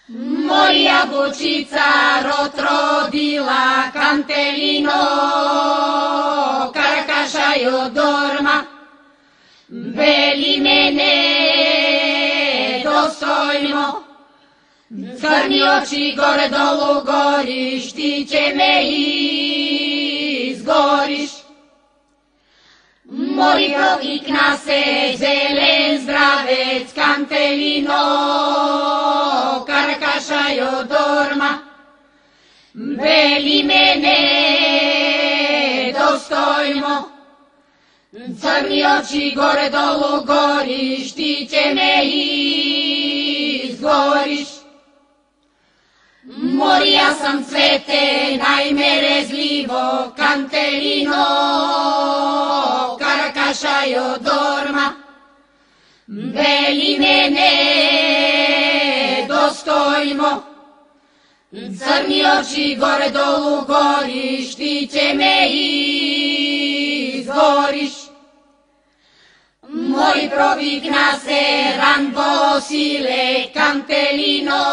Moja bučica rodila Kantelino, Karakaša Jodorma, beli mene dostojno, crni oči gore dolu goriš, ti će me izgoriš. Moj provik na se zelen zdravec Kantelino, Karakaša Jodorma, beli mene dostojno, crni oči gore dolu goriš, ti će me izgoriš. Morija sam cvete najmerezljivo Kantelino, Karakaša Jodorma, beli mene dostojno, crni oči gore dolu goriš, ti će me izgoriš. Moj provik na seran posile Kantelino,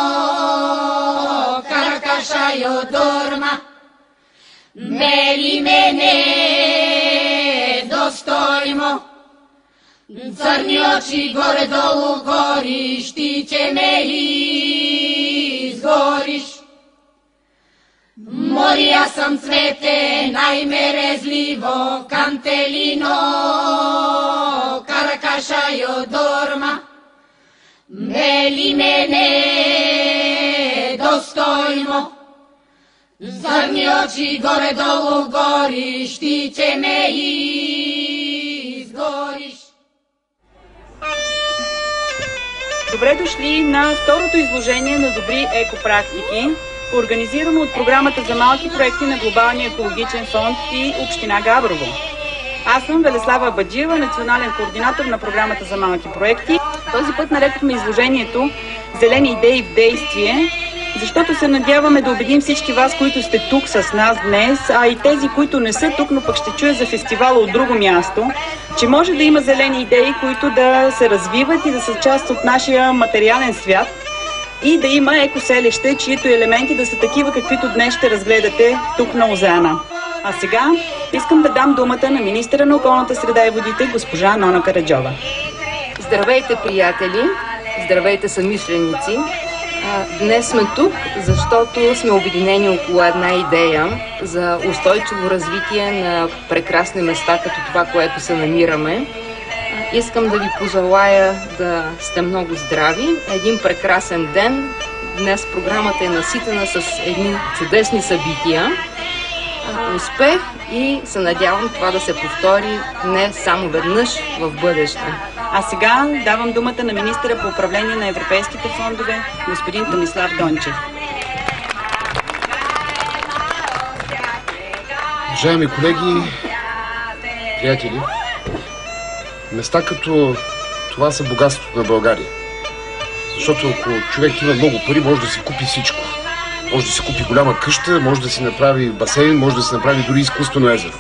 Karakaša Jodorma, beli mene dostojno, crni oči gore dolu goriš, ti će me izgoriš. Morija sam cvete najmerezljivo Kantelino, Karakaša Jodorma, beli mene dostojno, crni oči gore dolu goriš, ti će me izgoriš. Добре дошли на второто изложение на добри екопрактики, организирано от Програмата за малки проекти на Глобалния екологичен фонд и Община Габрово. Аз съм Велеслава Баджиева, национален координатор на Програмата за малки проекти. Този път нарекохме изложението "Зелени идеи в действие", защото се надяваме да убедим всички вас, които сте тук с нас днес, а и тези, които не са тук, но пък ще чуят за фестивала от друго място, че може да има зелени идеи, които да се развиват и да са част от нашия материален свят, и да има екоселище, чието елементи да са такива, каквито днес ще разгледате тук на Озана. А сега искам да дам думата на министъра на околната среда и водите, госпожа Нона Караджова. Здравейте, приятели! Здравейте, съмишленици! Днес сме тук, защото сме обединени около една идея за устойчиво развитие на прекрасни места, като това, което се намираме. Искам да ви пожелая да сте много здрави. Един прекрасен ден. Днес програмата е наситена с едни чудесни събития. Успех и се надявам това да се повтори не само веднъж в бъдеще. А сега давам думата на министъра по управление на европейските фондове, господин Томислав Дончев. Уважаеми колеги, приятели, места като това са богатството на България. Защото ако човек има много пари, може да си купи всичко. Може да си купи голяма къща, може да си направи басейн, може да си направи дори изкуствено езеро.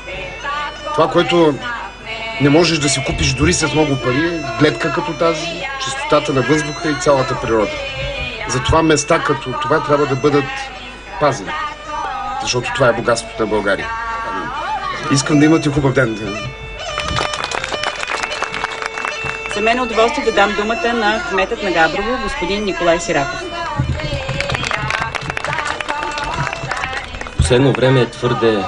Това, което не можеш да си купиш дори с много пари, е гледка като тази, чистотата на въздуха и цялата природа. Затова места като това трябва да бъдат пазени. Защото това е богатството на България. Искам да имате хубав ден. За мен е удоволствие да дам думата на кметът на Габрово, господин Николай Сираков. Последно време е твърде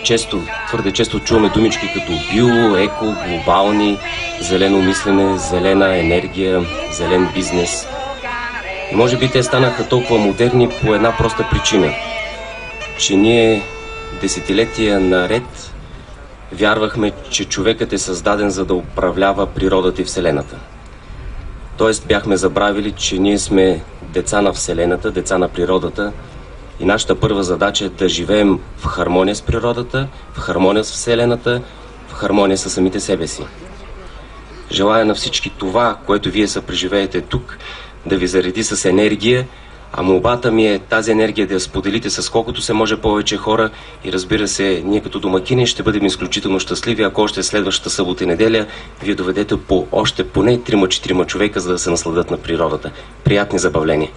често чуваме думички като био, еко, глобални, зелено мислене, зелена енергия, зелен бизнес. И може би те станаха толкова модерни по една проста причина, че ние десетилетия наред вярвахме, че човекът е създаден за да управлява природата и Вселената. Тоест бяхме забравили, че ние сме деца на Вселената, деца на природата и нашата първа задача е да живеем в хармония с природата, в хармония с Вселената, в хармония с самите себе си. Желая на всички това, което вие съпреживеете тук, да ви зареди с енергия, а молбата ми е тази енергия да я споделите с колкото се може повече хора и разбира се, ние като домакини ще бъдем изключително щастливи, ако още следващата събота и неделя вие доведете по още поне 3-4 човека, за да се насладят на природата. Приятни забавления!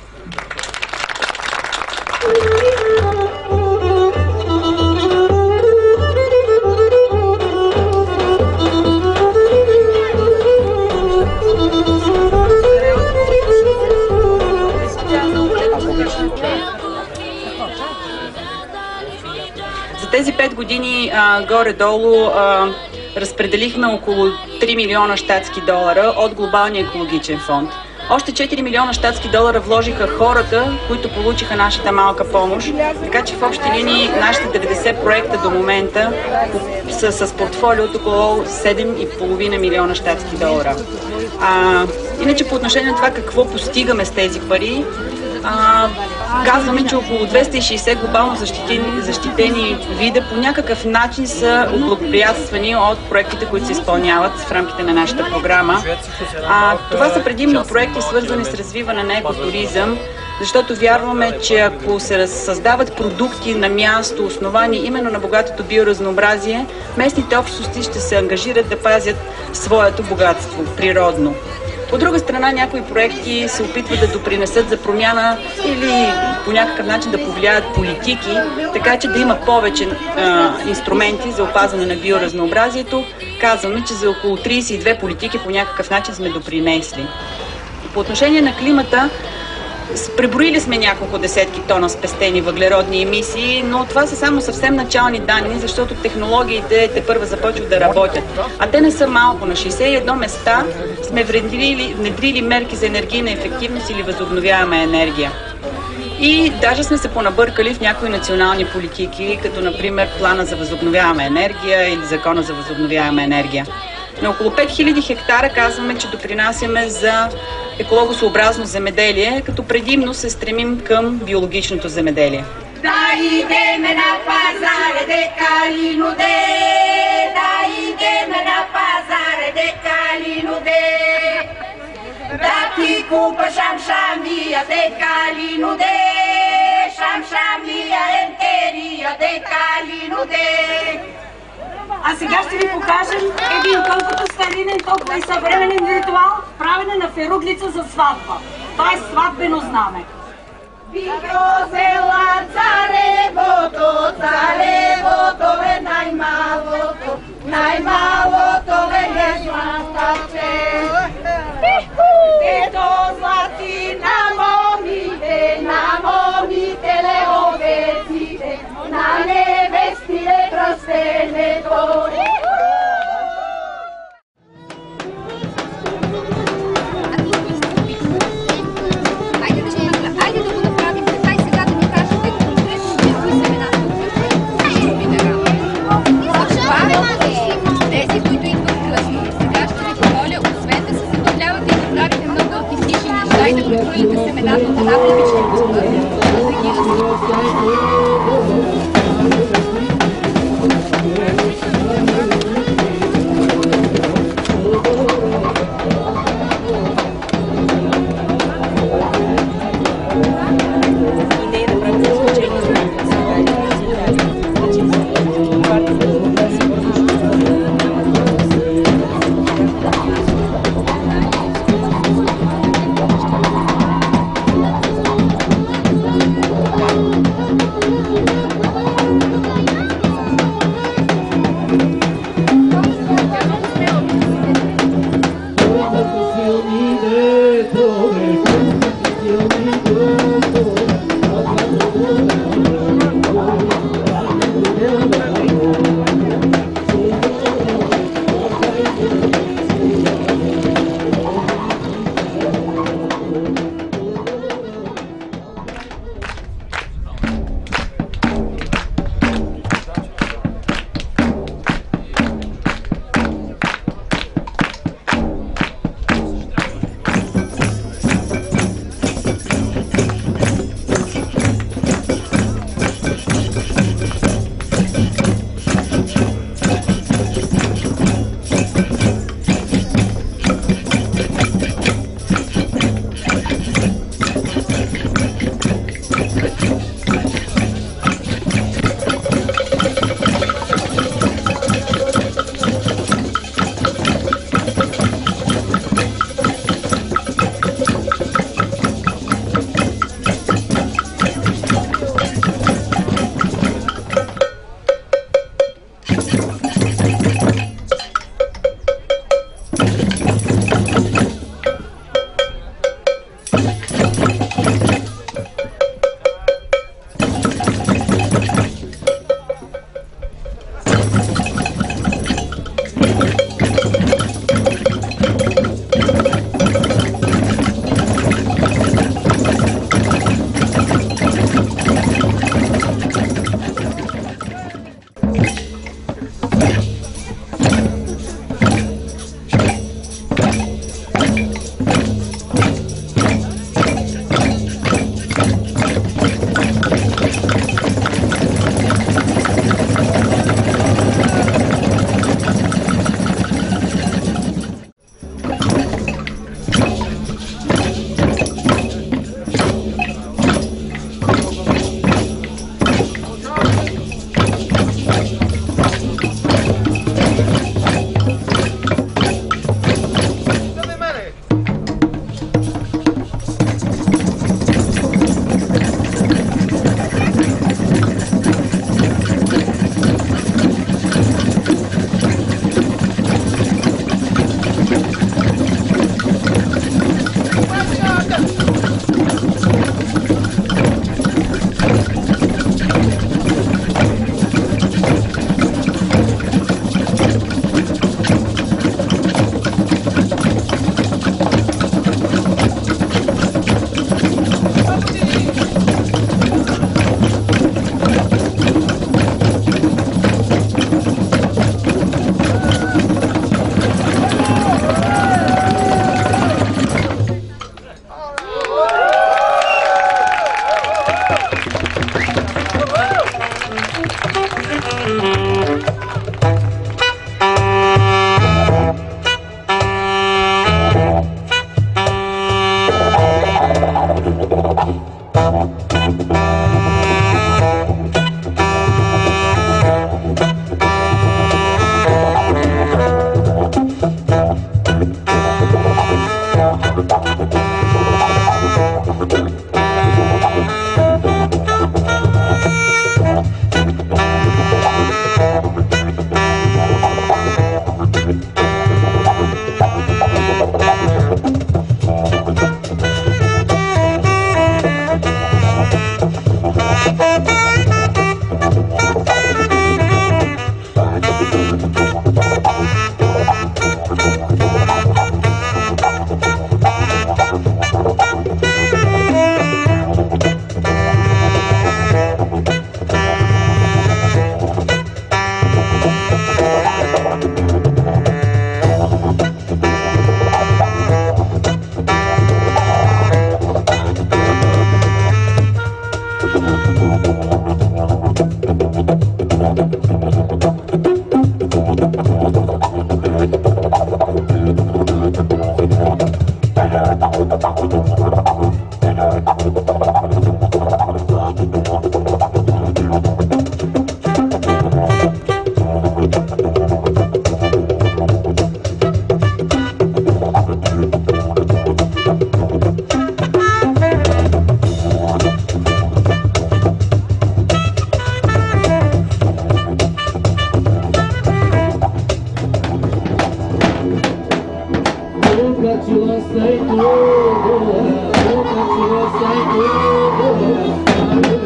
За тези 5 години горе-долу разпределихме около 3 милиона щатски долара от Глобалния екологичен фонд. Още 4 милиона щатски долара вложиха хората, които получиха нашата малка помощ, така че в общи линии нашите 90 проекта до момента са с портфолио от около 7,5 милиона щатски долара. Иначе по отношение на това какво постигаме с тези пари, казваме, че около 260 глобално защитени вида по някакъв начин са благоприятствани от проектите, които се изпълняват в рамките на нашата програма. Това са предимно проекти, свързани с развиване на екотуризъм, защото вярваме, че ако се създават продукти на място, основани именно на богатото биоразнообразие, местните общности ще се ангажират да пазят своето богатство природно. От друга страна, някои проекти се опитват да допринесат за промяна или по някакъв начин да повлияят политики, така че да има повече инструменти за опазване на биоразнообразието. Казваме, че за около 32 политики по някакъв начин сме допринесли. По отношение на климата, преброили сме няколко десетки тона спестени въглеродни емисии, но това са само съвсем начални данни, защото технологиите тепърва започват да работят. А те не са малко. На 61 места сме внедрили мерки за енергийна ефективност или възобновяема енергия. И даже сме се понабъркали в някои национални политики, като например плана за възобновяема енергия или закона за възобновяема енергия. На около 5000 хектара казваме, че допринасяме за екологосъобразно земеделие, като предимно се стремим към биологичното земеделие. Да идеме на пазаре, декалинуде, да идеме на пазаре, декалинуде, да ти купа шамшамия, декалинуде, шамшамия, ентерия, декалинуде. А сега ще ви покажем един колкото старинен, толкова и съвременен ритуал, правене на феруглица за сватба. Това е сватбено знаме. Вигрозела царевото, царевото е най-малото, най-малото е незнатаче. Ето злати на момите леовеците, на невестите кръстенето. Nunca te gostei tudo,